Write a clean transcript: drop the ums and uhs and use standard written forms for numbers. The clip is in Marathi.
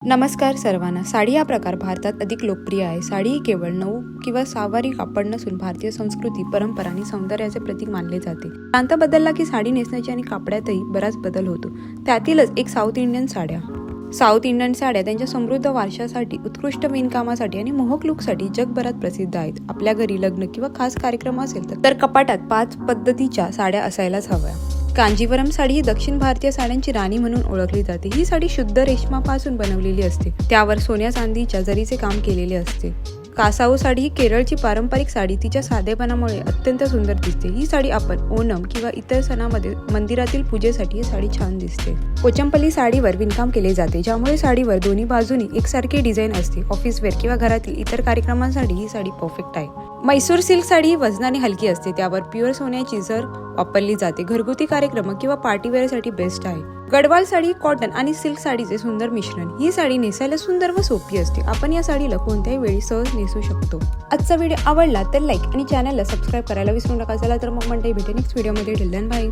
नमस्कार सर्वांना. साडी हा प्रकार भारतात अधिक लोकप्रिय आहे. साडी ही केवळ नऊ किंवा सहावारी कापड नसून भारतीय संस्कृती, परंपरा आणि सौंदर्याचे प्रतीक मानले जाते. प्रांत बदलला की साडी नेसण्याची आणि कापडातही बराच बदल होतो. त्यातीलच एक साऊथ इंडियन साड्या. साऊथ इंडियन साड्या त्यांच्या समृद्ध वारशासाठी, उत्कृष्ट विणकामासाठी आणि मोहक लुकसाठी जगभरात प्रसिद्ध आहेत. आपल्या घरी लग्न किंवा खास कार्यक्रम असेल तर कपाटात 5 पद्धतीच्या साड्या असायलाच हव्या. कांजीवरम साडी ही दक्षिण भारतीय साड्यांची राणी म्हणून ओळखली जाते. ही साडी शुद्ध रेशमापासून बनवलेली असते. त्यावर सोन्या चांदीच्या जरीचे काम केलेले असते. कासाऊ साडी ही केरळची पारंपरिक साडी तिच्या साधेपणामुळे अत्यंत सुंदर दिसते. ही साडी आपण ओणम किंवा इतर सणामध्ये मंदिरातील पूजेसाठी ही साडी छान दिसते. पोचमपल्ली साडीवर विणकाम केले जाते, ज्यामुळे साडीवर दोन्ही बाजूनी एकसारखी डिझाईन असते. ऑफिस वेअर किंवा घरातील इतर कार्यक्रमांसाठी ही साडी परफेक्ट आहे. मैसूर सिल्क साडी ही वजनाने हलकी असते. त्यावर प्युअर सोन्याची जर वापरली जाते. घरगुती कार्यक्रम किंवा पार्टीवेअरसाठी बेस्ट आहे. गडवाल साडी कॉटन आणि सिल्क साडीचे सुंदर मिश्रण. ही साडी नेसायला सुंदर व सोपी असते. आपण या साडीला कोणत्याही वेळी सहज नेसू शकतो. आजचा व्हिडिओ आवडला तर लाईक आणि चॅनलला सबस्क्राईब करायला विसरू नका. चला तर मग मंडळी, भेटू नेक्स्ट व्हिडिओमध्ये. Till then bye.